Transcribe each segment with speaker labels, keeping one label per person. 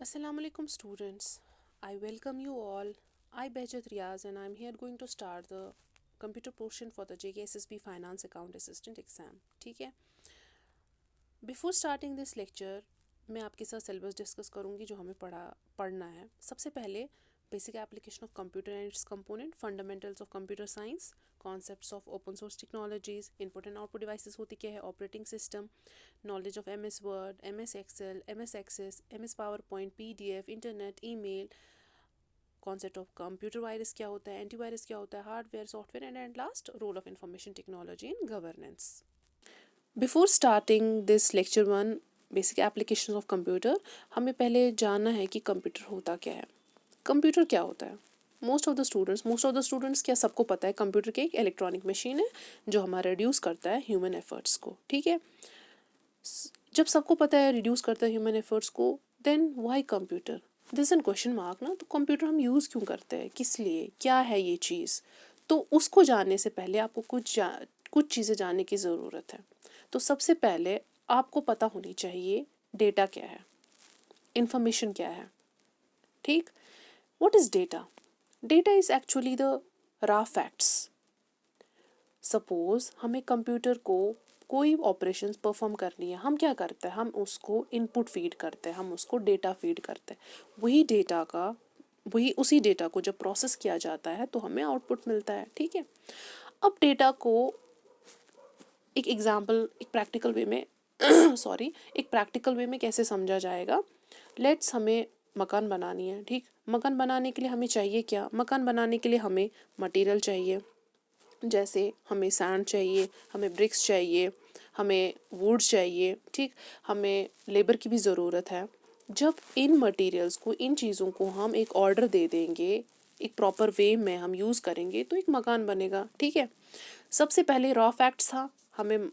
Speaker 1: Assalamualaikum students. I welcome you all. I Behjat Riaz and I'm here going to start the computer portion for the JKSSB Finance Account Assistant exam. ठीक है. Before starting this lecture, मैं आपके साथ syllabus discuss करूँगी जो हमें पढ़ना है. सबसे पहले basic application of computer and it's component, fundamentals of computer science, concepts of open source technologies, input and output devices होती क्या है, operating system, knowledge of MS Word, MS Excel, MS Access, MS PowerPoint, PDF, internet, email, concept of computer virus क्या होता है, antivirus क्या होता है, hardware, software and last role of information technology in governance. Before starting this lecture one basic application of computer, हमें पहले जानना है कि कंप्यूटर होता क्या है. कंप्यूटर क्या होता है? मोस्ट ऑफ द स्टूडेंट्स क्या सबको पता है कंप्यूटर के एक इलेक्ट्रॉनिक मशीन है जो हमारा रिड्यूस करता है ह्यूमन एफर्ट्स को. ठीक है. जब सबको पता है रिड्यूस करता है ह्यूमन एफर्ट्स को, then why computer? This an question mark ना. तो कंप्यूटर हम यूज़ क्यों करते हैं, किस लिए, क्या है ये चीज़? तो उसको जानने से पहले आपको कुछ चीज़ें जानने की ज़रूरत है. तो सबसे पहले आपको पता होनी चाहिए डेटा क्या है, इंफॉर्मेशन क्या है. ठीक. What is data? Data is actually the raw facts. Suppose हमें कंप्यूटर को कोई ऑपरेशंस परफॉर्म करनी है, हम क्या करते हैं, हम उसको इनपुट फीड करते हैं, हम उसको डेटा फीड करते हैं. उसी डेटा को जब प्रोसेस किया जाता है तो हमें आउटपुट मिलता है. ठीक है. अब डेटा को एक प्रैक्टिकल वे में एक प्रैक्टिकल वे में कैसे समझा जाएगा. लेट्स हमें मकान बनानी है. ठीक. मकान बनाने के लिए हमें चाहिए क्या? मकान बनाने के लिए हमें मटेरियल चाहिए. जैसे हमें सैंड चाहिए, हमें ब्रिक्स चाहिए, हमें वुड चाहिए. ठीक. हमें लेबर की भी ज़रूरत है. जब इन मटेरियल्स को, इन चीज़ों को हम एक ऑर्डर दे देंगे, एक प्रॉपर वे में हम यूज़ करेंगे तो एक मकान बनेगा. ठीक है. सबसे पहले रॉ फैक्ट्स था, हमें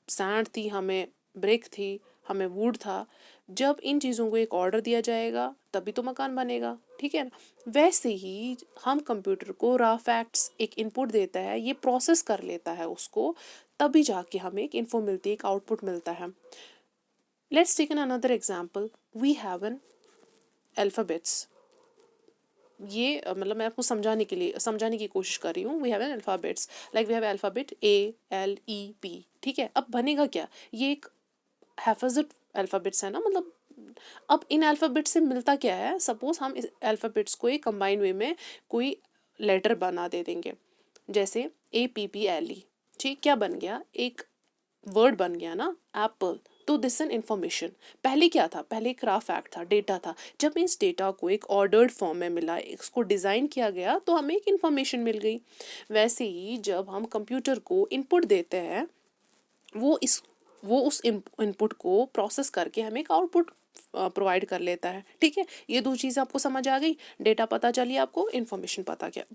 Speaker 1: सैंड थी, हमें ब्रिक थी, हमें वुड था. जब इन चीज़ों को एक ऑर्डर दिया जाएगा तभी तो मकान बनेगा. ठीक है ना. वैसे ही हम कंप्यूटर को रॉ फैक्ट्स एक इनपुट देता है, ये प्रोसेस कर लेता है उसको, तभी जाके हमें एक इन्फो मिलती है, एक आउटपुट मिलता है. Let's take an another example. We have an alphabets. ये मतलब मैं आपको समझाने की कोशिश कर रही हूँ. We have an alphabets, like we have alphabet ALEP. ठीक है. अब बनेगा क्या? ये एक हैफाजत अल्फ़ाबेट्स है ना, मतलब अब इन अल्फ़ाबेट से मिलता क्या है. सपोज हम इस अल्फ़ाबेट्स को एक कंबाइन वे में कोई लेटर बना दे देंगे, जैसे APPLE. ठीक. क्या बन गया? एक वर्ड बन गया ना, एप्पल. तो दिस एन इन्फॉर्मेशन. पहले क्या था? पहले एक रॉ फैक्ट था, डेटा था. जब इस डेटा को एक ऑर्डर्ड फॉर्म में मिला, इसको डिज़ाइन किया गया तो हमें एक इन्फॉर्मेशन मिल गई. वैसे ही जब हम कंप्यूटर को इनपुट देते हैं, वो उस इनपुट को प्रोसेस करके हमें एक आउटपुट प्रोवाइड कर लेता है. ठीक है. ये दो चीज़ें आपको समझ आ गई. डेटा पता चली आपको, इन्फॉर्मेशन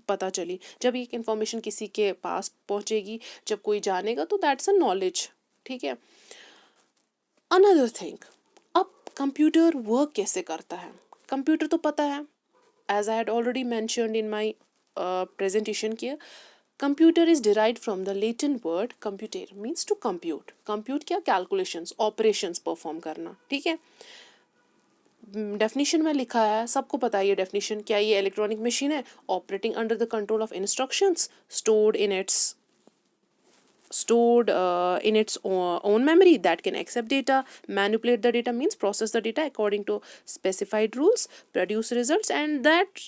Speaker 1: पता चली. जब एक इन्फॉर्मेशन किसी के पास पहुंचेगी, जब कोई जानेगा, तो दैट्स अ नॉलेज. ठीक है. अनदर थिंग, अब कंप्यूटर वर्क कैसे करता है? कंप्यूटर तो पता है, as I had already mentioned in my presentation किया. Computer is derived from the Latin word computer, means to compute. Compute क्या? कैलकुलेशंस, ऑपरेशंस परफॉर्म करना. ठीक है. डेफिनेशन में लिखा है, सबको पता है ये डेफिनेशन. क्या? ये इलेक्ट्रॉनिक मशीन है operating under the control of instructions stored in its own memory that can accept data, manipulate the data, means process the data according to specified rules, produce results, and that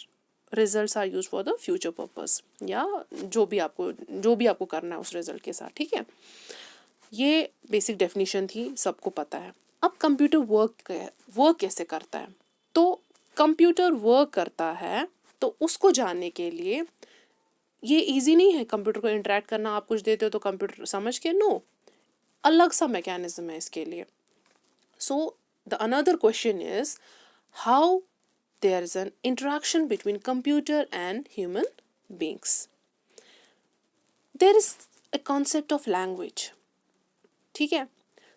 Speaker 1: results are used for the future purpose. या जो भी आपको करना है उस result के साथ. ठीक है. ये बेसिक डेफिनेशन थी, सबको पता है. अब कंप्यूटर वर्क कैसे करता है? तो कंप्यूटर वर्क करता है, तो उसको जानने के लिए ये इजी नहीं है कंप्यूटर को इंटरेक्ट करना. आप कुछ देते हो तो कंप्यूटर समझ के, नो, अलग सा मैकेनिज्म है इसके लिए. So the another question is how there is an interaction between computer and human beings. There is a concept of language. ठीक है.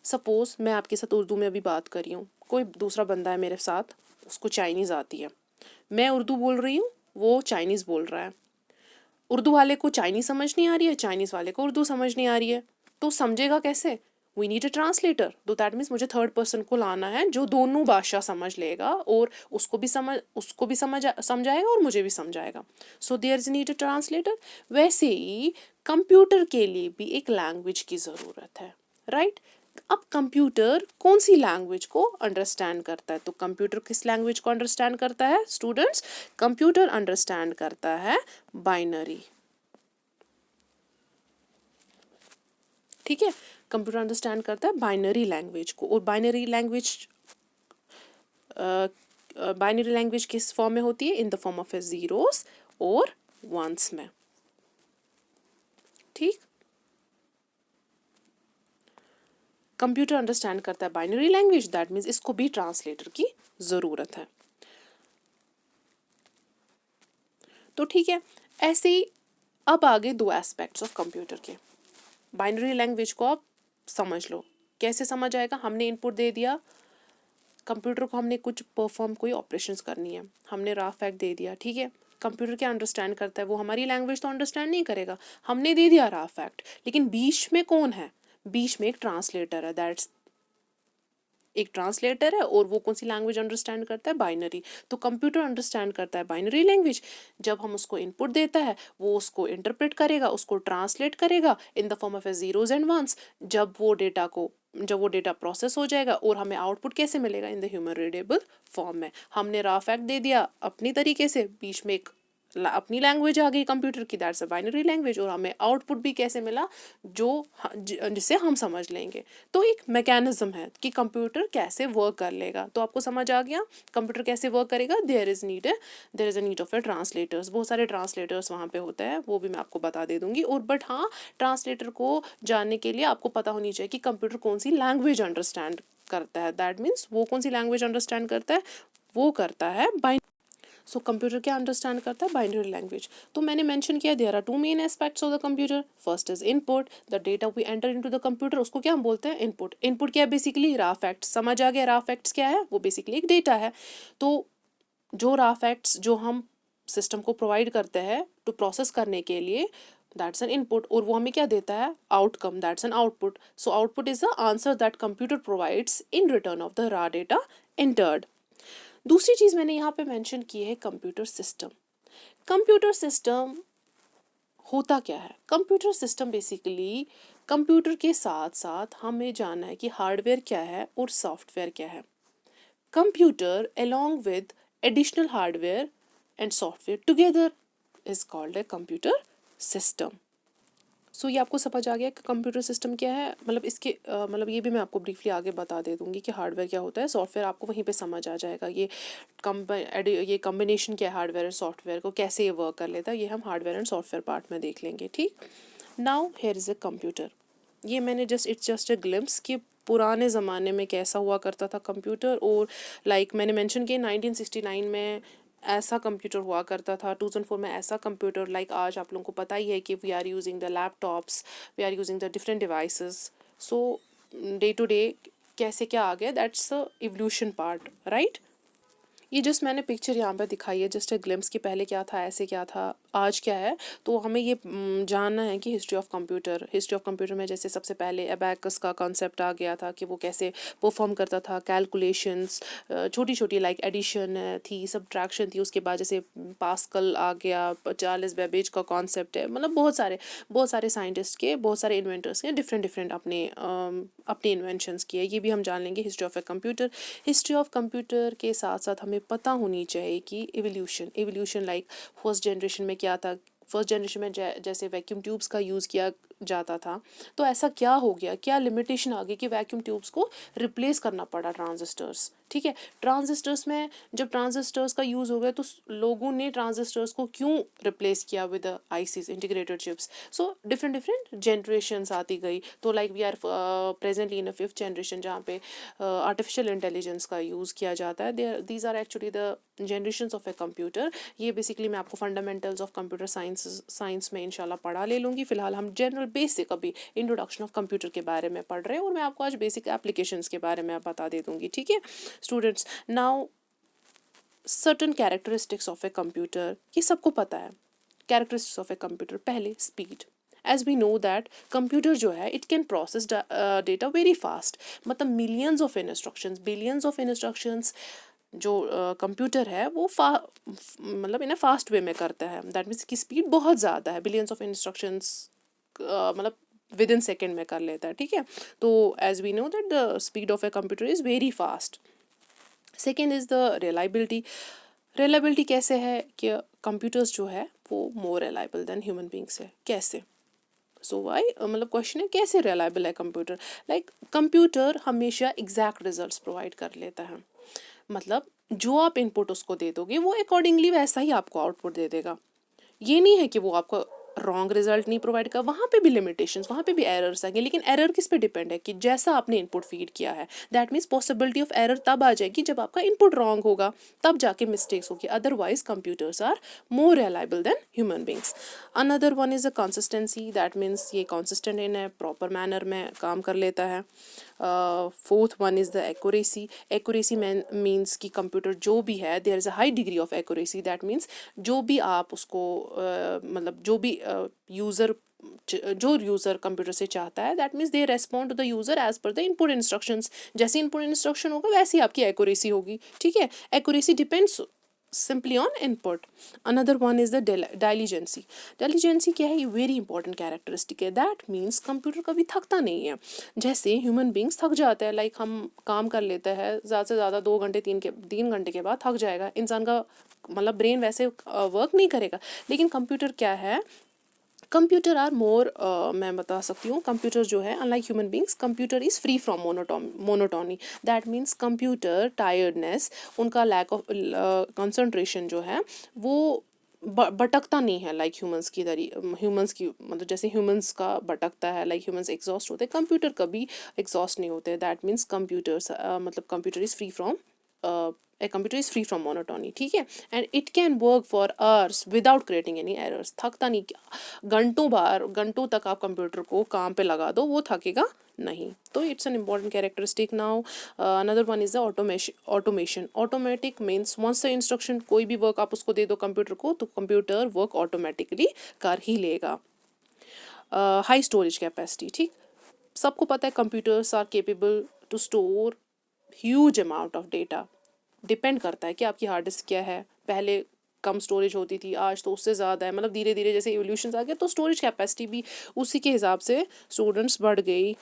Speaker 1: सपोज मैं आपके साथ उर्दू में अभी बात कर रही हूँ, कोई दूसरा बंदा है मेरे साथ, उसको चाइनीज़ आती है, मैं उर्दू बोल रही हूँ, वो चाइनीज़ बोल रहा है. उर्दू वाले को चाइनीज़ समझ नहीं आ रही है, चाइनीज़ वाले को उर्दू समझ नहीं आ रही है. तो समझेगा कैसे? वी नीड अ ट्रांसलेटर, तो दैट मीन्स मुझे थर्ड पर्सन को लाना है जो दोनों भाषा समझ लेगा और उसको भी समझाएगा और मुझे भी समझाएगा. So there is need a translator. वैसे ही कंप्यूटर के लिए भी एक लैंग्वेज की ज़रूरत है, राइट? अब कंप्यूटर कौन सी लैंग्वेज को अंडरस्टैंड करता है? तो कंप्यूटर किस लैंग्वेज को अंडरस्टैंड करता है स्टूडेंट्स? कंप्यूटर अंडरस्टैंड करता है बाइनरी. ठीक है, कंप्यूटर अंडरस्टैंड करता है बाइनरी लैंग्वेज को. और बाइनरी लैंग्वेज किस फॉर्म में होती है? In the form of zeros और वंस में. ठीक, कंप्यूटर अंडरस्टैंड करता है बाइनरी लैंग्वेज, दैट मीन्स इसको भी ट्रांसलेटर की ज़रूरत है. तो ठीक है, ऐसे ही अब आगे दो एस्पेक्ट्स ऑफ कंप्यूटर के. बाइनरी लैंग्वेज को आप समझ लो. कैसे समझ आएगा? हमने इनपुट दे दिया कंप्यूटर को, हमने कुछ परफॉर्म कोई ऑपरेशंस करनी है, हमने रॉ फैक्ट दे दिया. ठीक है, कंप्यूटर क्या अंडरस्टैंड करता है? वो हमारी लैंग्वेज तो अंडरस्टैंड नहीं करेगा. हमने दे दिया रॉ फैक्ट, लेकिन बीच में कौन है? बीच में एक ट्रांसलेटर है. दैट्स एक ट्रांसलेटर है और वो कौन सी लैंग्वेज अंडरस्टैंड करता है? बाइनरी. तो कंप्यूटर अंडरस्टैंड करता है बाइनरी लैंग्वेज. जब हम उसको इनपुट देता है वो उसको इंटरप्रेट करेगा, उसको ट्रांसलेट करेगा in the form of zeros and ones. जब वो डेटा प्रोसेस हो जाएगा और हमें आउटपुट कैसे मिलेगा? In the human readable form में. हमने रॉ फैक्ट दे दिया अपनी तरीके से, बीच में एक अपनी लैंग्वेज आ गई कंप्यूटर की, दैट्स अ बाइनरी लैंग्वेज, और हमें आउटपुट भी कैसे मिला? जिसे हम समझ लेंगे. तो एक मैकेनिज्म है कि कंप्यूटर कैसे वर्क कर लेगा. तो आपको समझ आ गया कंप्यूटर कैसे वर्क करेगा. There is a need of a translators. बहुत सारे ट्रांसलेटर्स वहाँ पे होते हैं, वो भी मैं आपको बता दे दूंगी. और बट हाँ, ट्रांसलेटर को जानने के लिए आपको पता होनी चाहिए कि कंप्यूटर कौन सी लैंग्वेज अंडरस्टैंड करता है. दैट मीन्स वो कौन सी लैंग्वेज अंडरस्टैंड करता है? वो करता है सो कंप्यूटर क्या अंडरस्टैंड करता है? Binary language. तो मैंने मेंशन किया there are two main aspects of the computer. First is input, the data we enter into the computer, उसको क्या हम बोलते हैं? इनपुट. इनपुट क्या है? Basically raw facts. समझ आ गया रॉ फैक्ट्स क्या है? वो बेसिकली एक डेटा है. तो जो रॉ फैक्ट्स जो हम सिस्टम को प्रोवाइड करते हैं टू प्रोसेस करने के लिए, दैट्स एन इनपुट. और वो हमें क्या देता है? Outcome. That's an output. So output is the answer that computer provides in return of the raw data entered. दूसरी चीज़ मैंने यहाँ पे मेंशन की है कंप्यूटर सिस्टम. कंप्यूटर सिस्टम होता क्या है? कंप्यूटर सिस्टम बेसिकली कंप्यूटर के साथ साथ हमें जानना है कि हार्डवेयर क्या है और सॉफ्टवेयर क्या है. Computer along with additional hardware and software together is called a computer system. सो ये आपको समझ आ गया कि कंप्यूटर सिस्टम क्या है. मतलब इसके मतलब ये भी मैं आपको ब्रीफली आगे बता दे दूंगी कि हार्डवेयर क्या होता है, सॉफ्टवेयर आपको वहीं पे समझ आ जाएगा. ये कम्बिनेशन क्या है हार्डवेयर और सॉफ्टवेयर को, कैसे ये वर्क कर लेता है, ये हम हार्डवेयर एंड सॉफ्टवेयर पार्ट में देख लेंगे. ठीक, now here is a computer. ये मैंने इट्स जस्ट अ ग्लिम्स कि पुराने ज़माने में कैसा हुआ करता था कंप्यूटर. और मैंने मेंशन किया 1969 में ऐसा कंप्यूटर हुआ करता था, 2004 में ऐसा कंप्यूटर. आज आप लोगों को पता ही है कि we are using the laptops, we are using the different devices. So day to day कैसे क्या आ गया, दैट्स इवोल्यूशन पार्ट, राइट. ये जस्ट मैंने पिक्चर यहाँ पे दिखाई है, जस्ट अ ग्लिम्स कि पहले क्या था, ऐसे क्या था, आज क्या है. तो हमें ये जानना है कि हिस्ट्री ऑफ कंप्यूटर में जैसे सबसे पहले एबैकस का कॉन्सेप्ट आ गया था कि वो कैसे परफॉर्म करता था. कैलकुलेशंस छोटी छोटी एडिशन थी, सब्ट्रैक्शन थी. उसके बाद जैसे पास्कल आ गया, चार्ल्स बेबेज का कॉन्सेप्ट है. मतलब बहुत सारे साइंटिस्ट के, बहुत सारे इन्वेंटर्स के डिफरेंट अपने इन्वेंशंस किए. ये भी हम जान लेंगे history of a computer. History of computer के साथ साथ हमें पता होनी चाहिए कि इवोल्यूशन फर्स्ट जनरेशन में क्या था. फर्स्ट जनरेशन में जैसे वैक्यूम ट्यूब्स का यूज़ किया जाता था, तो ऐसा क्या हो गया, क्या लिमिटेशन आ गई कि वैक्यूम ट्यूब्स को रिप्लेस करना पड़ा ट्रांजिस्टर्स. ठीक है, ट्रांजिस्टर्स में जब ट्रांजिस्टर्स का यूज़ हो गया तो लोगों ने ट्रांजिस्टर्स को क्यों रिप्लेस किया with ICs, integrated chips. So different generations आती गई. तो we are presently in a fifth generation जहाँ पे आर्टिफिशियल इंटेलिजेंस का यूज़ किया जाता है. These are actually the generations of a computer. ये बेसिकली मैं आपको फंडामेंटल्स ऑफ कंप्यूटर साइंस में इंशाल्लाह पढ़ा ले लूँगी. फिलहाल हम जनरल बेसिक अभी इंट्रोडक्शन ऑफ कंप्यूटर के बारे में पढ़ रहे हैं और मैं आपको आज बेसिक एप्लीकेशंस के बारे में बता दे दूँगी. ठीक है students, now certain characteristics of a computer, ये सबको पता है. कैरेक्टरिस्टिक्स ऑफ ए कंप्यूटर, पहले speed. As we know that computer जो है it can process data very fast, मतलब millions of instructions, billions of instructions जो कंप्यूटर है वो मतलब इन अ फास्ट वे में करता है। दैट मीन्स की स्पीड बहुत ज़्यादा है, बिलियंस ऑफ इंस्ट्रक्शंस मतलब विद इन सेकेंड में कर लेता है, ठीक है। तो as we know that the speed of a computer is very fast. Second is the reliability. Reliability कैसे है कि कंप्यूटर्स जो है वो more reliable than human beings है। कैसे? सो वाई मतलब क्वेश्चन है कैसे रिलायबल है कंप्यूटर। लाइक कंप्यूटर हमेशा एग्जैक्ट रिजल्ट्स प्रोवाइड कर लेता है, मतलब जो आप इनपुट उसको दे दोगे वो अकॉर्डिंगली वैसा ही आपको आउटपुट दे देगा। ये नहीं है कि वो आपको रॉन्ग रिजल्ट नहीं प्रोवाइड कर, वहाँ पे भी लिमिटेशंस, वहाँ पे भी एरर्स आएंगे, लेकिन एरर किस पे डिपेंड है कि जैसा आपने इनपुट फीड किया है। That means possibility of error तब आ जाएगी जब आपका इनपुट रॉन्ग होगा, तब जाके मिस्टेक्स होगी। Otherwise computers are more reliable than human beings. Another one is a consistency. That means ये कंसिस्टेंट इन है, प्रॉपर मैनर में काम कर लेता है। Fourth one is the accuracy. Accuracy means कि कंप्यूटर जो भी है there is a high degree of accuracy. That means जो भी आप उसको मतलब जो भी यूज़र कंप्यूटर से चाहता है, that means they respond to the user as per the input instructions. जैसे इनपुट इंस्ट्रक्शन होगा वैसी आपकी एक्यूरेसी होगी, ठीक है। Accuracy depends simply on input. Another one is the diligence. Diligence क्या है? ये वेरी इंपॉर्टेंट कैरेक्टरिस्टिक है। दैट मीन्स कंप्यूटर कभी थकता नहीं है। जैसे ह्यूमन बींग्स थक जाते हैं, लाइक हम काम कर लेते हैं ज़्यादा से ज़्यादा 2 घंटे 3 घंटे के बाद थक जाएगा इंसान का, मतलब ब्रेन वैसे वर्क नहीं करेगा। लेकिन कंप्यूटर क्या है, कंप्यूटर आर मोर मैं बता सकती हूँ, कंप्यूटर जो है unlike human beings, computer is free from monotony. That means computer tiredness, उनका लैक ऑफ कंसंट्रेशन जो है वो भटकता नहीं है लाइक ह्यूमंस की ह्यूमंस की, मतलब जैसे ह्यूमंस का भटकता है, लाइक ह्यूमंस एग्जॉस्ट होते हैं, कंप्यूटर कभी एग्जॉस्ट नहीं होते। दैट मीन्स कंप्यूटर्स मतलब computer is free from a computer is free from monotony, ठीक है। And it can work for hours without creating any errors. थकता नहीं, घंटों तक आप कंप्यूटर को काम पे लगा दो वो थकेगा नहीं। तो it's an important characteristic. Now another one is the automation. Automatic means once the instruction, कोई भी वर्क आप उसको दे दो कंप्यूटर को तो कंप्यूटर वर्क ऑटोमेटिकली कर ही लेगा। हाई स्टोरेज कैपेसिटी, ठीक, सबको पता है computers are capable to store huge amount of data. Depend करता है कि आपकी हार्ड डिस्क क्या है। पहले कम स्टोरेज होती थी, आज तो उससे ज़्यादा है, मतलब धीरे धीरे जैसे इवोल्यूशन आ गया तो स्टोरेज कैपेसिटी भी उसी के हिसाब से स्टूडेंट्स बढ़ गई।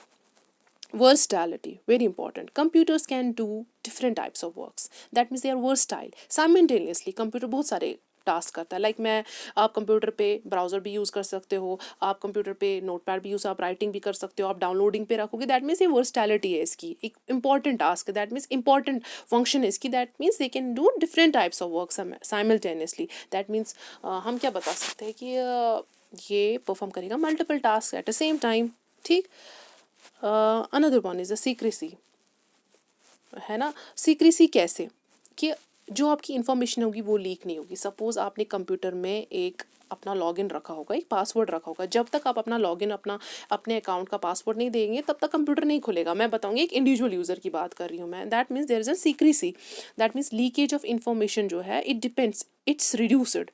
Speaker 1: Versatility, very important. Computers can do different types of works. That means they are versatile. Simultaneously, computer बहुत सारे टास्क करता है। लाइक मैं, आप कंप्यूटर पे ब्राउज़र भी यूज़ कर सकते हो, आप कंप्यूटर पे नोटपैड भी यूज़, आप राइटिंग भी कर सकते हो, आप डाउनलोडिंग पे रखोगे। दैट मीन्स ये वर्सटैलिटी है इसकी, एक इंपॉर्टेंट टास्क है। दैट मीन्स इंपॉर्टेंट फंक्शन है इसकी। That means they can do different types of work simultaneously. That means हम क्या बता सकते हैं कि ये परफॉर्म करेगा multiple task at the same time, ठीक। Another one is a secrecy, है ना। सीक्रेसी कैसे कि जो आपकी इन्फॉर्मेशन होगी वो लीक नहीं होगी। सपोज़ आपने कंप्यूटर में एक अपना लॉगिन रखा होगा, एक पासवर्ड रखा होगा, जब तक आप अपना लॉगिन अपने अकाउंट का पासवर्ड नहीं देंगे तब तक कंप्यूटर नहीं खुलेगा। मैं बताऊंगी एक इंडिविजुअल यूज़र की बात कर रही हूँ मैं। That means there is a secrecy. That means leakage of information जो है इट डिपेंड्स, इट्स रिड्यूस्ड।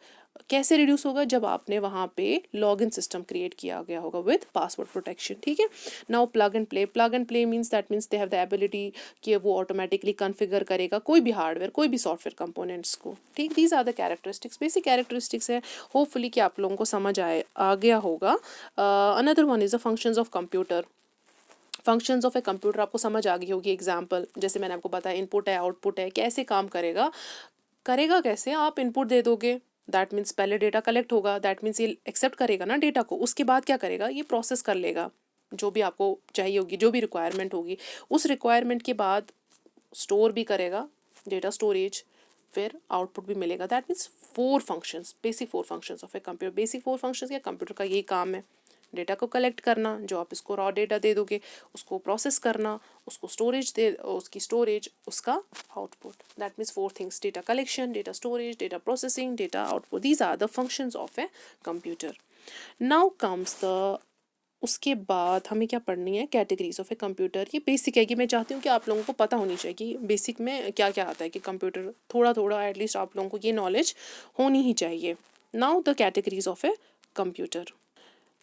Speaker 1: कैसे रिड्यूस होगा? जब आपने वहाँ पे लॉगिन सिस्टम क्रिएट किया गया होगा विद पासवर्ड प्रोटेक्शन, ठीक है। Now plug and play. Plug and play means that means they have the ability कि वो ऑटोमेटिकली कॉन्फ़िगर करेगा कोई भी हार्डवेयर, कोई भी सॉफ्टवेयर कंपोनेंट्स को, ठीक। These are the characteristics, basic characteristics है। होपफुली कि आप लोगों को समझ आ गया होगा। Another one is the functions of computer. Functions of a computer आपको समझ आ गई होगी। एग्जाम्पल जैसे मैंने आपको बताया, इनपुट है, आउटपुट है, कैसे काम करेगा कैसे? आप इनपुट दे दोगे, दैट मीन्स पहले डेटा कलेक्ट होगा, दैट मीन्स ये एक्सेप्ट करेगा ना डेटा को, उसके बाद क्या करेगा? ये प्रोसेस कर लेगा जो भी आपको चाहिए होगी, जो भी रिक्वायरमेंट होगी। उस रिक्वायरमेंट के बाद स्टोर भी करेगा, डेटा स्टोरेज, फिर आउटपुट भी मिलेगा। That means 4 functions, basic 4 functions of a computer. Basic 4 functions क्या, कंप्यूटर का यही काम है। डेटा को कलेक्ट करना, जो आप इसको रॉ डेटा दे दोगे उसको प्रोसेस करना, उसको उसकी स्टोरेज, उसका output. That means 4 things: data collection, data storage, data processing, data output. These are the functions of a computer. Now comes the, उसके बाद हमें क्या पढ़नी है? Categories of a computer. ये बेसिक है कि मैं चाहती हूँ कि आप लोगों को पता होनी चाहिए कि बेसिक में क्या क्या आता है कि कंप्यूटर, थोड़ा थोड़ा एटलीस्ट आप लोगों को ये नॉलेज होनी ही चाहिए। Now the categories of a computer.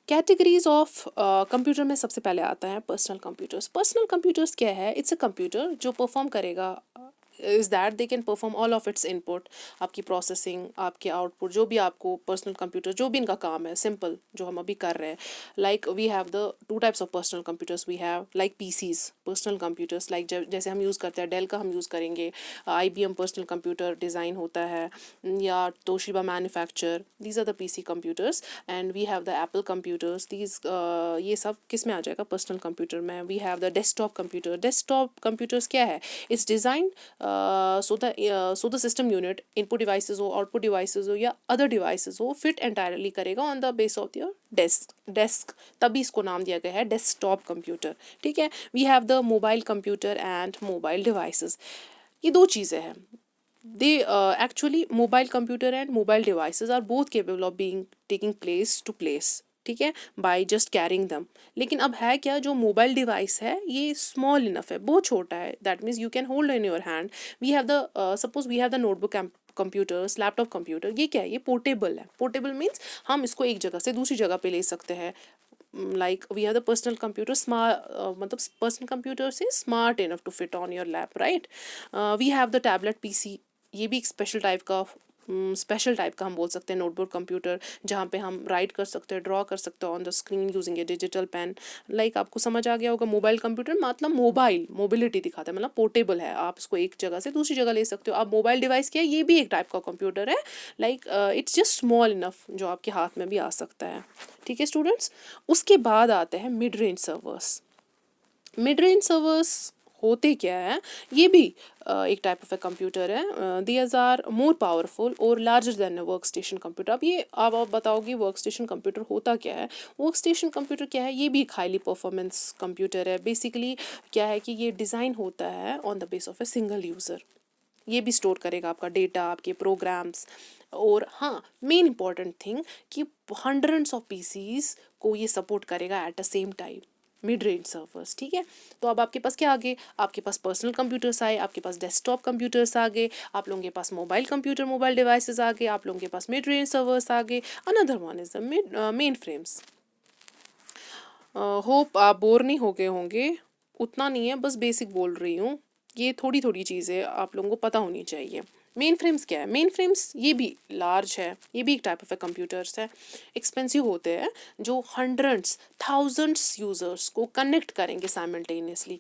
Speaker 1: Categories of computer में सबसे पहले आता है पर्सनल कंप्यूटर्स। पर्सनल कंप्यूटर्स क्या है? इट्स अ कंप्यूटर जो परफॉर्म करेगा is that they can perform all of its input, आपकी प्रोसेसिंग, आपके आउटपुट, जो भी आपको पर्सनल कंप्यूटर जो भी इनका काम है सिंपल जो हम अभी कर रहे हैं। Like we have the two types of personal computers, we have like PCs personal computers, like जैसे हम यूज़ करते हैं डेल का हम यूज़ करेंगे, IBM पर्सनल कंप्यूटर डिज़ाइन होता है, या Toshiba manufacture, these are the PC computers. And we have the Apple computers, these ये सब किस में आ जाएगा? पर्सनल कंप्यूटर में। We have the desktop computer. Desktop computers क्या है? It's design so the system unit, input devices हो, आउटपुट डिवाइसेज हो या अदर डिवाइसेज हो, फिट एंटायरली करेगा on the base of your desk, तभी इसको नाम दिया गया है डेस्कटॉप कंप्यूटर। ठीक है। We have the mobile computer and mobile devices. ये दो चीज़ें हैं। they actually mobile computer and mobile devices are both capable of being taking place to place, ठीक है, बाय जस्ट कैरिंग दम। लेकिन अब है क्या, जो मोबाइल डिवाइस है ये स्मॉल इनफ है, बहुत छोटा है, that means you can hold in your hand. We have the suppose we have the notebook computers, laptop computer, ये क्या है? ये पोर्टेबल है। पोर्टेबल मीन्स हम इसको एक जगह से दूसरी जगह पे ले सकते हैं। Like we have the personal computer smart, मतलब पर्सनल कंप्यूटर से smart enough to fit on your lap, right. We have the tablet PC, ये भी एक स्पेशल टाइप का हम बोल सकते हैं नोटबुक कंप्यूटर, जहाँ पे हम राइट कर सकते हैं, ड्रॉ कर सकते हैं on the screen using a digital pen. Like आपको समझ आ गया होगा, मोबाइल कंप्यूटर मतलब मोबिलिटी दिखाता है, मतलब पोर्टेबल है, आप इसको एक जगह से दूसरी जगह ले सकते हो। अब मोबाइल डिवाइस क्या है? ये भी एक टाइप का कंप्यूटर है, like it's just small enough जो आपके हाथ में भी आ सकता है। ठीक है स्टूडेंट्स। उसके बाद आते हैं mid range servers. Mid range servers होते क्या है? ये भी एक टाइप ऑफ ए कंप्यूटर है। दीज आर मोर पावरफुल और larger than a work station computer. अब ये आप बताओगे वर्क स्टेशन कंप्यूटर होता क्या है? वर्क स्टेशन कंप्यूटर क्या है? ये भी एक हाईली परफॉर्मेंस कंप्यूटर है। बेसिकली क्या है कि ये डिज़ाइन होता है on the base of a single user. ये भी स्टोर करेगा आपका डेटा, आपके प्रोग्राम्स, और हाँ मेन इंपॉर्टेंट थिंग कि हंड्रेड्स ऑफ पीसीज को ये सपोर्ट करेगा eight the same time, mid range servers. ठीक है। तो अब आपके पास क्या आ गए? आपके पास पर्सनल कंप्यूटर्स आए, आपके पास डेस्कटॉप कंप्यूटर्स आ गए, आप लोगों के पास मोबाइल कंप्यूटर, मोबाइल डिवाइसेस आ गए, आप लोगों के पास मिड रेंज सर्वर्स आ गए। Another one is the main frames. Hope आप बोर नहीं हो गए होंगे, उतना नहीं है, बस बेसिक बोल रही हूँ। ये थोड़ी थोड़ी चीज़ें आप लोगों को पता होनी चाहिए। मेन फ्रेम्स क्या है? मेन फ्रेम्स ये भी लार्ज है, ये भी एक टाइप ऑफ कंप्यूटर्स है, एक्सपेंसिव होते हैं, जो हंड्रेड्स थाउजेंड्स यूजर्स को कनेक्ट करेंगे साइमल्टेनियसली।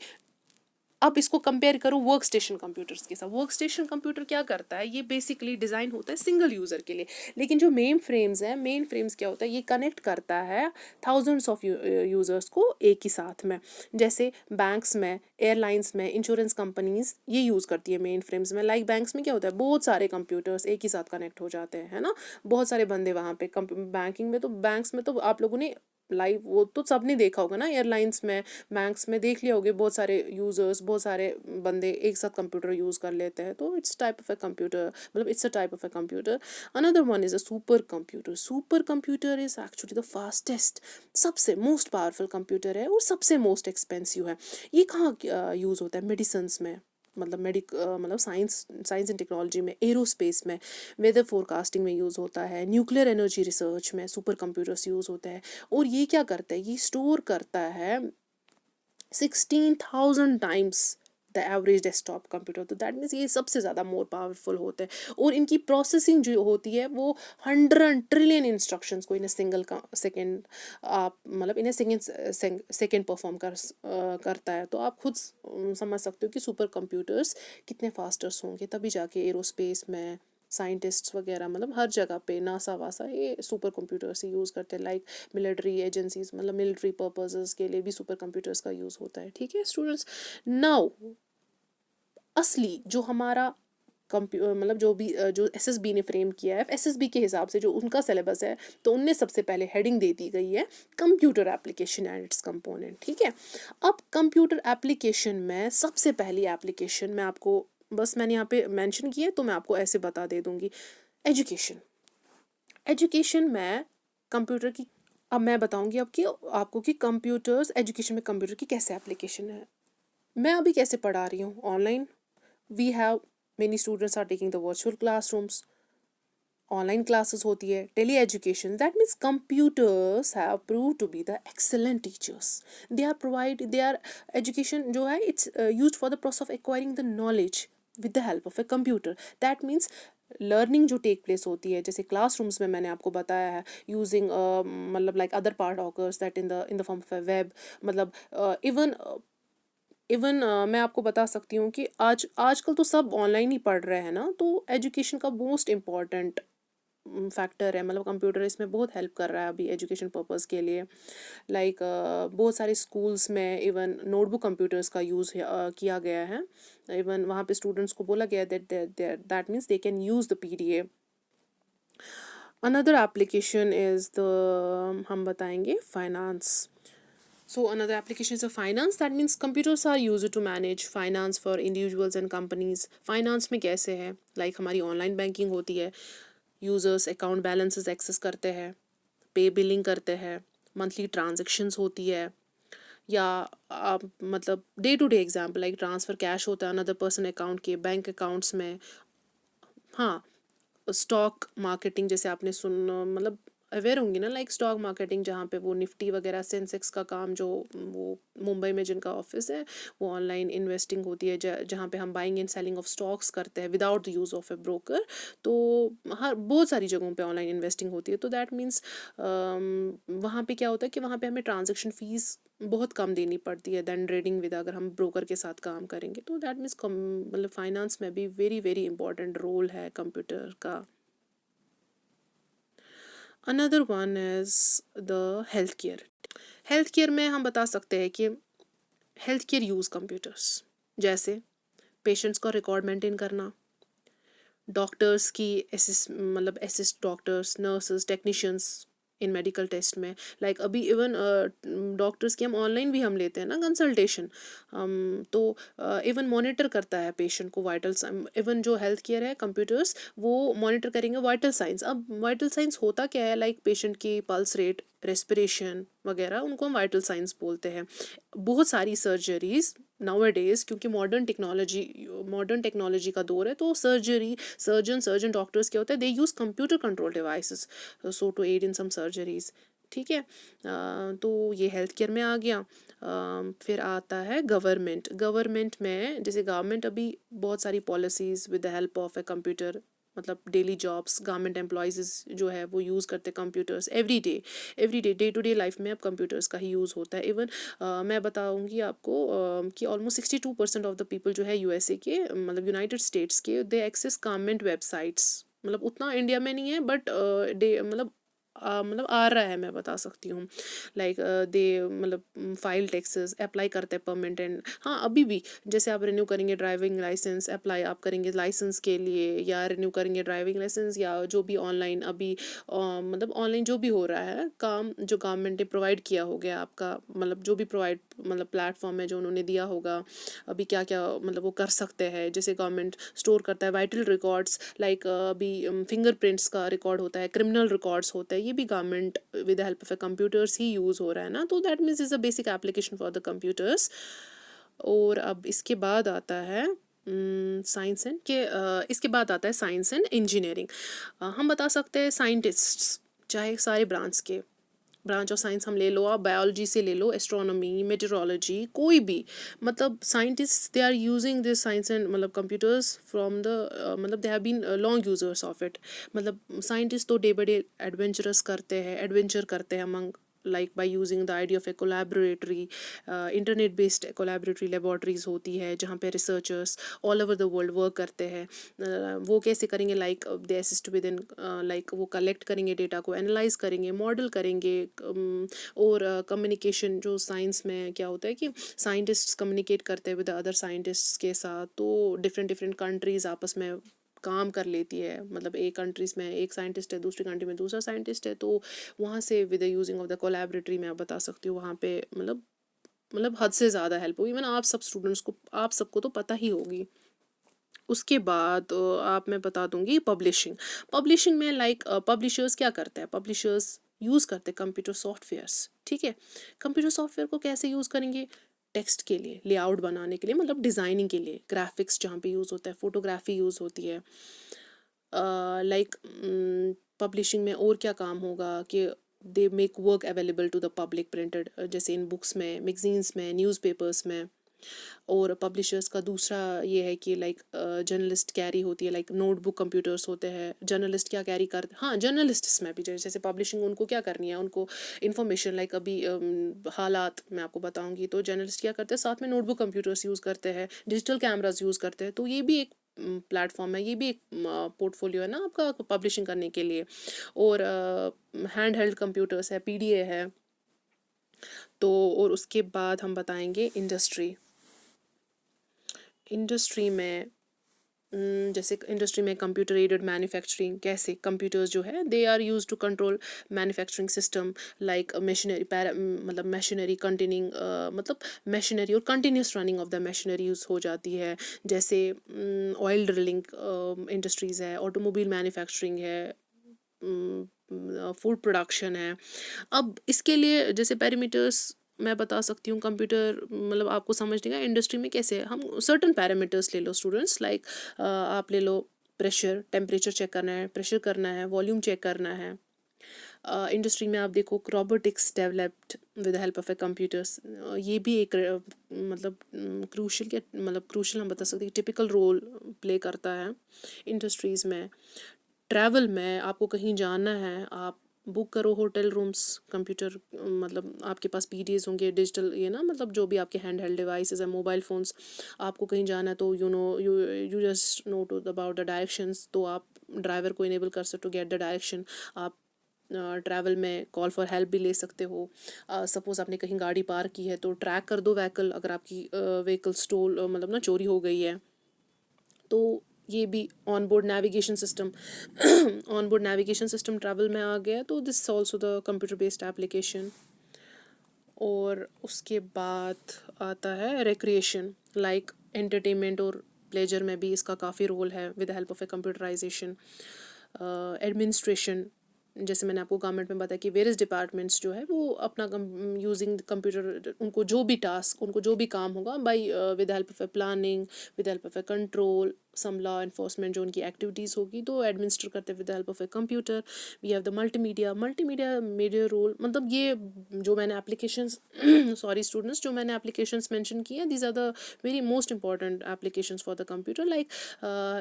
Speaker 1: अब इसको कंपेयर करो वर्क स्टेशन कंप्यूटर्स के साथ। वर्क स्टेशन कंप्यूटर क्या करता है? ये बेसिकली डिज़ाइन होता है सिंगल यूज़र के लिए। लेकिन जो मेन फ्रेम्स है, मेन फ्रेम्स क्या होता है? ये कनेक्ट करता है थाउजेंड्स ऑफ यूज़र्स को एक ही साथ में। जैसे बैंक्स में, एयरलाइंस में, इंश्योरेंस कंपनीज ये यूज़ करती है मेन फ्रेम्स में। लाइक बैंक्स में क्या होता है? बहुत सारे कंप्यूटर्स एक ही साथ कनेक्ट हो जाते हैं, है ना, बहुत सारे बंदे वहाँ पे। बैंकिंग में तो, बैंक्स में तो आप लोगों ने लाइव वो तो सबने देखा होगा ना, एयरलाइंस में, बैंक्स में देख लिया होगे, बहुत सारे यूजर्स, बहुत सारे बंदे एक साथ कंप्यूटर यूज़ कर लेते हैं, तो it's type of a computer, मतलब it's a type of a computer. Another one is a super computer. Super computer is actually the fastest, सबसे मोस्ट पावरफुल कंप्यूटर है और सबसे मोस्ट एक्सपेंसिव है। ये कहाँ यूज़ होता है? मेडिसिन्स में, मतलब मतलब साइंस एंड टेक्नोलॉजी में, एरोस्पेस में, वेदर फोरकास्टिंग में यूज़ होता है, न्यूक्लियर एनर्जी रिसर्च में सुपर कंप्यूटर्स यूज़ होते हैं। और ये क्या करता है? ये स्टोर करता है 16,000 times the average desktop computer. तो दैट मीन्स ये सबसे ज़्यादा मोर पावरफुल होते हैं, और इनकी प्रोसेसिंग जो होती है वो 100 ट्रिलियन इंस्ट्रक्शंस को इन सिंगल का सेकेंड, आप मतलब इन सेकेंड परफॉर्म करता है। तो आप खुद समझ सकते हो कि सुपर कंप्यूटर्स कितने फास्टर्स होंगे, तभी जाके एरोस्पेस में साइंटिस्ट्स वगैरह, मतलब हर जगह पे, नासा वासा, ये सुपर कंप्यूटर्स ही यूज़ करते हैं। लाइक मिलिट्री एजेंसीज, मतलब मिलिट्री पर्पसेस के लिए भी सुपर कंप्यूटर्स का यूज़ होता है। ठीक है स्टूडेंट्स। नाउ असली जो हमारा मतलब जो SSB ने फ्रेम किया है, SSB के हिसाब से जो उनका सिलेबस है, तो उनने सबसे पहले हेडिंग दे दी गई है computer application and it's component. ठीक है। अब कंप्यूटर एप्लीकेशन में सबसे पहली एप्लीकेशन मैं आपको, बस मैंने यहाँ पे मेंशन किया है तो मैं आपको ऐसे बता दे दूंगी, एजुकेशन। एजुकेशन में कंप्यूटर की, अब मैं बताऊंगी आपको कि कंप्यूटर्स, एजुकेशन में कंप्यूटर की कैसे एप्लीकेशन है। मैं अभी कैसे पढ़ा रही हूँ? Online. We have many students are taking the virtual classrooms. Online classes होती है, tele education, that means computers have prove to be the excellent teachers. They are education जो है it's used for the process of acquiring the knowledge with the help of a computer. That means learning जो take place होती है जैसे classrooms में मैंने आपको बताया है यूजिंग मतलब like other part occurs that in the form of A web. मतलब इवन मैं आपको बता सकती हूँ कि आजकल तो सब ऑनलाइन ही पढ़ रहे हैं ना, तो एजुकेशन का मोस्ट इम्पॉर्टेंट फैक्टर है. मतलब कंप्यूटर इसमें बहुत हेल्प कर रहा है अभी एजुकेशन पर्पस के लिए. लाइक बहुत सारे स्कूल्स में इवन नोटबुक कंप्यूटर्स का यूज़ किया गया है. इवन वहाँ पे स्टूडेंट्स को बोला गया है that means they can use the PDA. Another application is the हम बताएंगे finance. So another application is a finance. That means computers are used to manage finance for individuals and companies. Finance में कैसे है like हमारी online banking होती है, users account balances access करते हैं, पे बिलिंग करते हैं, मंथली ट्रांजेक्शन्स होती है, या आप मतलब day to day example like transfer cash होता है अनदर पर्सन अकाउंट के बैंक अकाउंट्स में. हाँ, स्टॉक मार्केटिंग जैसे आपने मतलब अवेयर होंगी ना लाइक स्टॉक मार्केटिंग जहाँ पे वो निफ्टी वगैरह सेंसेक्स का काम जो वो मुंबई में जिनका ऑफिस है वो ऑनलाइन इन्वेस्टिंग होती है जहाँ पे हम buying and selling of stocks करते हैं without the use of A broker. तो हर बहुत सारी जगहों पे ऑनलाइन इन्वेस्टिंग होती है. तो दैट मीन्स वहाँ पे क्या होता है कि वहाँ पे हमें ट्रांजेक्शन फ़ीस बहुत कम देनी पड़ती है दैन ट्रेडिंग विद अगर हम ब्रोकर के साथ काम करेंगे. तो दैट मीन्स मतलब फाइनेंस में भी वेरी वेरी इंपॉर्टेंट रोल है कंप्यूटर का. Another one is the health care. Health care में हम बता सकते हैं कि हेल्थ केयर यूज़ कंप्यूटर्स जैसे पेशेंट्स का रिकॉर्ड मेंटेन करना, डॉक्टर्स की assist doctors nurses technicians in medical test में. लाइक अभी इवन डॉक्टर्स की हम ऑनलाइन भी हम लेते हैं ना कंसल्टेशन. तो इवन मॉनिटर करता है पेशेंट को वाइटल इवन जो हेल्थ केयर है कंप्यूटर्स वो मॉनिटर करेंगे वाइटल साइंस. अब वाइटल साइंस होता क्या है लाइक पेशेंट की पल्स रेट रेस्पिरेशन वगैरह उनको हम वाइटल साइंस बोलते हैं. बहुत सारी सर्जरीज नाउअडेज क्योंकि मॉडर्न टेक्नोलॉजी का दौर है तो सर्जन डॉक्टर्स क्या होता है they use computer control devices so to aid in some surgeries. ठीक है. तो ये हेल्थ केयर में आ गया. फिर आता है गवर्नमेंट में जैसे गवर्नमेंट अभी बहुत सारी policies with the help of a computer मतलब डेली जॉब्स गवर्नमेंट एम्प्लॉयज़ जो है वो यूज़ करते हैं computers every day to day life में अब कंप्यूटर्स का ही यूज़ होता है. इवन मैं बताऊंगी आपको कि ऑलमोस्ट 62% ऑफ द पीपल जो है यूएसए के मतलब यूनाइटेड स्टेट्स के दे एक्सेस गवर्नमेंट वेबसाइट्स. मतलब उतना इंडिया में नहीं है बट डे मतलब आ रहा है मैं बता सकती हूँ. लाइक दे मतलब फाइल टैक्सेस अप्लाई करते हैं परमानेंट एंड हाँ अभी भी जैसे आप रिन्यू करेंगे ड्राइविंग लाइसेंस अप्लाई आप करेंगे लाइसेंस के लिए या रिन्यू करेंगे ड्राइविंग लाइसेंस या जो भी ऑनलाइन अभी मतलब ऑनलाइन जो भी हो रहा है काम जो गवर्नमेंट ने प्रोवाइड किया हो गया आपका मतलब जो भी प्रोवाइड मतलब प्लेटफॉर्म है जो उन्होंने दिया होगा अभी क्या क्या मतलब वो कर सकते हैं. जैसे गवर्नमेंट स्टोर करता है वाइटल रिकॉर्ड्स लाइक अभी फिंगरप्रिंट्स का रिकॉर्ड होता है क्रिमिनल रिकॉर्ड्स होता है ये भी government with the help of A computers he use हो रहा है ना. तो that means is a basic application for the computers. और अब इसके बाद आता है साइंस एंड के इसके बाद आता है साइंस एंड इंजीनियरिंग. हम बता सकते हैं साइंटिस्ट्स चाहे सारे ब्रांच ऑफ साइंस हम ले लो आप बायोलॉजी से ले लो एस्ट्रोनॉमी मेटेरोलॉजी कोई भी मतलब scientist they are using this science and मतलब कंप्यूटर्स फ्रॉम द मतलब they have been long users of it. मतलब साइंटिस्ट तो डे बाई डे एडवेंचर करते हैं among like by using the idea of a collaboratory internet based collaboratory laboratories होती है जहाँ पे researchers all over the world work करते हैं. वो कैसे करेंगे like they assist within like वो collect करेंगे data को analyze करेंगे model करेंगे. और communication जो science में क्या होता है कि scientists communicate करते हैं with the other scientists के साथ तो different countries आपस में काम कर लेती है. मतलब एक कंट्रीज़ में एक साइंटिस्ट है दूसरी कंट्री में दूसरा साइंटिस्ट है तो वहाँ से with the using of the collaboratory मैं बता सकती हूँ वहाँ पे मतलब हद से ज़्यादा हेल्प होगी. मैंने आप सब स्टूडेंट्स को आप सबको तो पता ही होगी. उसके बाद आप मैं बता दूंगी पब्लिशिंग में लाइक पब्लिशर्स क्या करते हैं पब्लिशर्स यूज़ करते हैं कंप्यूटर सॉफ्टवेयर्स. ठीक है. कंप्यूटर सॉफ्टवेयर को कैसे यूज़ करेंगे टेक्स्ट के लिए लेआउट बनाने के लिए मतलब डिज़ाइनिंग के लिए ग्राफिक्स जहाँ पे यूज़ होता है फोटोग्राफी यूज़ होती है लाइक पब्लिशिंग में और क्या काम होगा कि they make work available to the public printed, जैसे इन बुक्स में, मैगजीन्स में, न्यूज़पेपर्स में। और पब्लिशर्स का दूसरा ये है कि लाइक जर्नलिस्ट कैरी होती है, लाइक नोटबुक कंप्यूटर्स होते हैं। जर्नलिस्ट क्या कैरी करते, हाँ जर्नलिस्ट्स में भी जैसे पब्लिशिंग उनको क्या करनी है, उनको इन्फॉर्मेशन लाइक अभी हालात मैं आपको बताऊंगी, तो जर्नलिस्ट क्या करते हैं, साथ में नोटबुक कंप्यूटर्स यूज़ करते हैं, डिजिटल कैमराज यूज़ करते हैं। तो ये भी एक प्लेटफॉर्म है, ये भी एक पोर्टफोलियो है ना आपका पब्लिशिंग करने के लिए। और हैंड हेल्ड कंप्यूटर्स है, पीडीए है। तो और उसके बाद हम बताएंगे इंडस्ट्री में जैसे इंडस्ट्री में कंप्यूटर एडेड मैन्युफैक्चरिंग, कैसे कंप्यूटर्स जो है they are use to control manufacturing system, like machinery मतलब मशीनरी कंटिन्यूइंग, मतलब मशीनरी और continuous running of the machinery use हो जाती है। जैसे ऑयल ड्रिलिंग इंडस्ट्रीज़ है, ऑटोमोबाइल मैन्युफैक्चरिंग है, फूड प्रोडक्शन है। अब इसके लिए जैसे पैरामीटर्स मैं बता सकती हूँ, कंप्यूटर मतलब आपको समझने का इंडस्ट्री में कैसे हम सर्टन पैरामीटर्स ले लो स्टूडेंट्स, लाइक आप ले लो प्रेशर, टेम्परेचर चेक करना है, प्रेशर करना है, वॉल्यूम चेक करना है। इंडस्ट्री में आप देखो robotics developed with help of A computers, ये भी एक मतलब क्रूशल हम बता सकते हैं, टिपिकल रोल प्ले करता है इंडस्ट्रीज़ में। ट्रैवल में आपको कहीं जाना है, आप बुक करो होटल रूम्स, कंप्यूटर मतलब आपके पास पीडीएस होंगे, डिजिटल ये ना मतलब जो भी आपके हैंड हेल्ड डिवाइसेस है, मोबाइल फ़ोन्स। आपको कहीं जाना है तो you just know to about the directions, तो आप ड्राइवर को इनेबल कर सकते हो गेट द डायरेक्शन। आप ट्रैवल में कॉल फॉर हेल्प भी ले सकते हो। सपोज़ आपने कहीं गाड़ी पार्क की है तो ट्रैक कर दो व्हीकल, अगर आपकी व्हीकल स्टोल मतलब ना चोरी हो गई है तो ये भी on board navigation system on board navigation system travel में आ गया, तो this also the computer based application. और उसके बाद आता है रिक्रिएशन, लाइक एंटरटेनमेंट और प्लेजर में भी इसका काफ़ी रोल है with help of a computerization. Administration, जैसे मैंने आपको गवर्नमेंट में बताया कि वेरियस डिपार्टमेंट्स जो है वो अपना यूजिंग कंप्यूटर, उनको जो भी टास्क, उनको जो भी काम होगा by with help of a planning, with help of a control, some law enforcement जो उनकी एक्टिविटीज़ होगी तो एडमिनिस्टर करते हैं with help of a computer. We have the multimedia major role, मतलब ये जो मैंने एप्लीकेशंस सॉरी स्टूडेंट्स, जो मैंने एप्लीकेशंस मेंशन किए हैं, these are the very most important applications for the computer. Like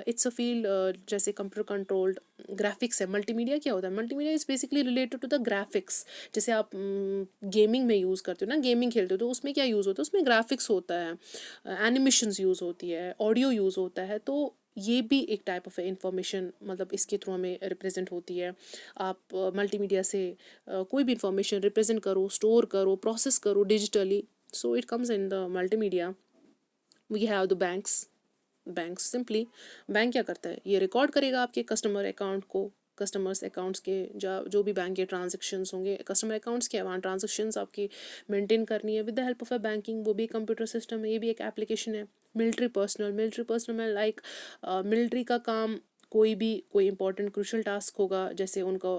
Speaker 1: it's a field जैसे कंप्यूटर कंट्रोल्ड ग्राफिक्स है। मल्टीमीडिया क्या होता है, multimedia is basically related to the graphics. जैसे आप गेमिंग में यूज़ करते हो ना, गेमिंग खेलते हो तो उसमें क्या यूज़ होता है, उसमें ग्राफिक्स होता है, एनिमेशंस यूज़ होती है, ऑडियो यूज़ होता है। तो ये भी एक टाइप ऑफ इंफॉर्मेशन मतलब इसके थ्रू हमें रिप्रेजेंट होती है। आप मल्टीमीडिया से कोई भी इंफॉर्मेशन रिप्रेजेंट करो, स्टोर करो, प्रोसेस करो digitally, so it comes in the multimedia. We have the bank simply, bank क्या करता है, ये रिकॉर्ड करेगा आपके कस्टमर अकाउंट को, कस्टमर्स अकाउंट्स के जो भी बैंक के ट्रांजेक्शन्स होंगे, कस्टमर अकाउंट्स के वहाँ ट्रांजेक्शन्स आपकी मेंटेन करनी है with the help of a banking, वो भी कंप्यूटर सिस्टम है, ये भी एक एप्लीकेशन है। मिलिट्री पर्सनल में लाइक मिलिट्री का काम, कोई इंपॉर्टेंट क्रूशल टास्क होगा, जैसे उनको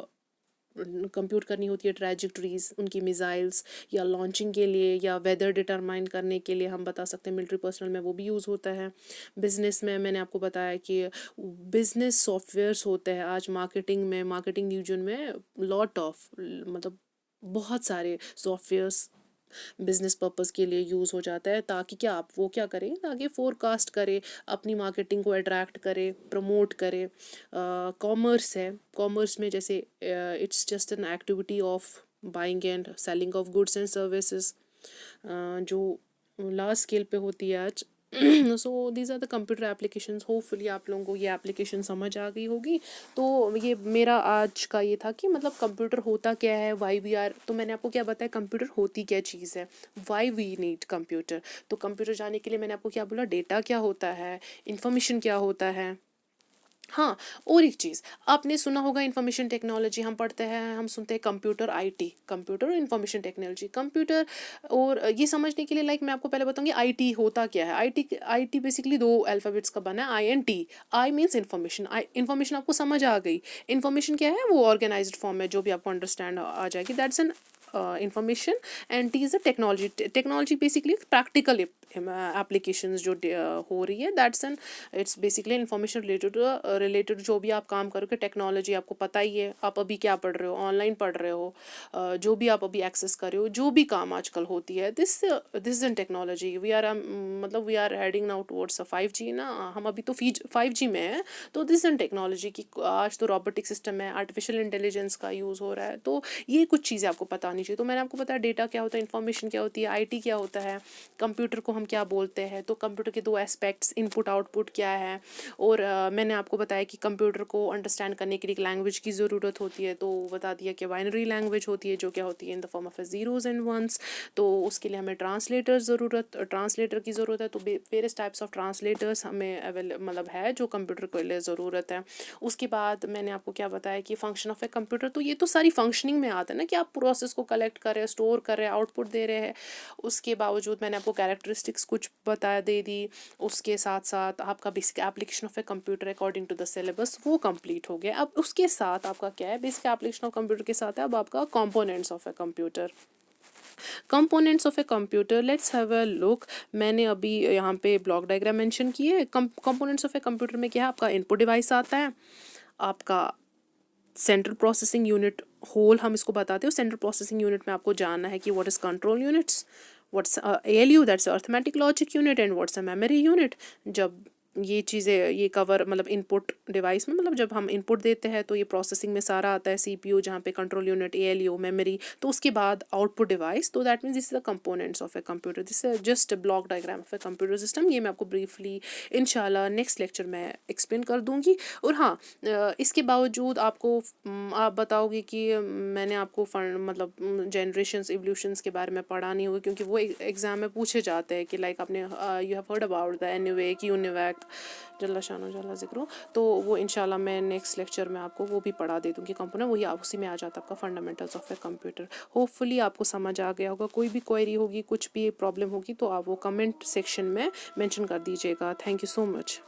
Speaker 1: कंप्यूट करनी होती है ट्रैजेक्टरीज उनकी मिसाइल्स, या लॉन्चिंग के लिए, या वेदर डिटरमाइन करने के लिए हम बता सकते हैं मिलिट्री पर्सनल में वो भी यूज़ होता है। बिजनेस में मैंने आपको बताया कि बिजनेस सॉफ्टवेयर्स होते हैं आज मार्केटिंग में, मार्केटिंग डिवीजन में लॉट ऑफ मतलब बहुत सारे सॉफ्टवेयर्स बिजनेस पर्पस के लिए यूज़ हो जाता है, ताकि क्या आप वो क्या करें, ताकि फोरकास्ट करे, अपनी मार्केटिंग को अट्रैक्ट करे, प्रमोट करे। कॉमर्स है, कॉमर्स में जैसे it's just an activity of buying and selling of goods and services, जो लार्ज स्केल पे होती है आज। So these are the computer applications. Hopefully आप लोगों को ये एप्लीकेशन समझ आ गई होगी। तो ये मेरा आज का ये था कि मतलब कंप्यूटर होता क्या है, वाई वी आर, तो मैंने आपको क्या बताया कंप्यूटर होती क्या चीज़ है, वाई वी नीड कंप्यूटर। तो कंप्यूटर जाने के लिए मैंने आपको क्या बोला, डेटा क्या होता है, इंफॉर्मेशन क्या होता है। हाँ, और एक चीज़ आपने सुना होगा, इंफॉर्मेशन टेक्नोलॉजी हम पढ़ते हैं, हम सुनते हैं कंप्यूटर आईटी, कंप्यूटर और इंफॉर्मेशन टेक्नोलॉजी, कंप्यूटर। और ये समझने के लिए लाइक मैं आपको पहले बताऊंगी आईटी होता क्या है। आईटी बेसिकली दो अल्फ़ाबेट्स का बना है, I N T. I means information, information आपको समझ आ गई। इंफॉर्मेशन क्या है, वो ऑर्गेनाइज्ड फॉर्म में जो भी आपको अंडरस्टैंड आ जाएगी, that's an information. And T is a technology. Technology basically practical applications जो हो रही है, that's an it's basically information related जो भी आप काम करोगे टेक्नोलॉजी, आपको पता ही है आप अभी क्या पढ़ रहे हो, ऑनलाइन पढ़ रहे हो, जो भी आप अभी एक्सेस कर रहे हो, जो भी काम आजकल होती है, this this in technology we are मतलब we are heading now towards 5G ना, हम अभी तो 5G में है, तो दिस इन टेक्नोलॉजी की आज तो रोबोटिक सिस्टम है, आर्टिफिशियल इंटेलिजेंस का यूज़ हो रहा है, तो ये कुछ चीज़ें आपको पता नहीं चाहिए। तो मैंने आपको बताया डेटा क्या होता है, इन्फॉर्मेशन क्या होती है, IT क्या होता है, कंप्यूटर को हम क्या बोलते हैं, तो कंप्यूटर के दो एस्पेक्ट्स इनपुट आउटपुट क्या है, और मैंने आपको बताया कि कंप्यूटर को अंडरस्टैंड करने के लिए एक लैंग्वेज की ज़रूरत होती है, तो बता दिया कि बाइनरी लैंग्वेज होती है जो क्या होती है in the form of zeros and ones, तो उसके लिए हमें ट्रांसलेटर की ज़रूरत है, तो वेरियस टाइप्स ऑफ ट्रांसलेटर्स हमें मतलब है जो कंप्यूटर के लिए ज़रूरत है। उसके बाद मैंने आपको क्या बताया कि फंक्शन ऑफ ए कंप्यूटर, तो ये तो सारी फंक्शनिंग में आता है ना कि आप प्रोसेस को कलेक्ट कर रहे हैं, स्टोर कर रहे हैं, आउटपुट दे रहे हैं। उसके बावजूद मैंने आपको कैरेक्टरिस्टिक्स कुछ बता दे दी, उसके साथ साथ आपका basic application of a computer according to the syllabus वो कंप्लीट हो गया। अब उसके साथ आपका क्या है, बेसिक एप्लीकेशन ऑफ कंप्यूटर के साथ है अब आपका components of a computer. Components of a computer, let's have a look. मैंने अभी यहाँ पे ब्लॉक डायग्राम मेंशन किए है। कंपोनेंट्स ऑफ ए कंप्यूटर में क्या है, आपका इनपुट डिवाइस आता है, आपका सेंट्रल प्रोसेसिंग यूनिट होल हम इसको बताते हो। सेंट्रल प्रोसेसिंग यूनिट में आपको जानना है कि what is control units, what's ALU that's arithmetic logic unit, and what's a memory unit. जब ये चीज़ें ये कवर मतलब इनपुट डिवाइस में, मतलब जब हम इनपुट देते हैं तो ये प्रोसेसिंग में सारा आता है, CPU जहाँ पे कंट्रोल यूनिट, ALU, मेमोरी, तो उसके बाद आउटपुट डिवाइस, तो that means this is the components of a computer, this is just block diagram of a computer system. ये मैं आपको ब्रीफली इंशाल्लाह नेक्स्ट लेक्चर में एक्सप्लेन कर दूंगी। और हाँ, इसके बावजूद आपको आप बताओगे कि मैंने आपको मतलब जनरेशंस इवोल्यूशंस के बारे में पढ़ा नहीं होगा, क्योंकि वो एग्जाम में पूछे जाते हैं कि लाइक आपने you have heard about the ENIAC, UNIVAC, जल्ला शानो जल्ला जिक्रो, तो वो इंशाल्लाह मैं नेक्स्ट लेक्चर में आपको वो भी पढ़ा दे दूँगी कंपोनेंट, वही उसी में आ जाता है आपका fundamentals of a computer. Hopefully आपको समझ आ गया होगा। कोई भी क्वेरी होगी, कुछ भी प्रॉब्लम होगी, तो आप वो कमेंट सेक्शन में मेंशन कर दीजिएगा। Thank you so much.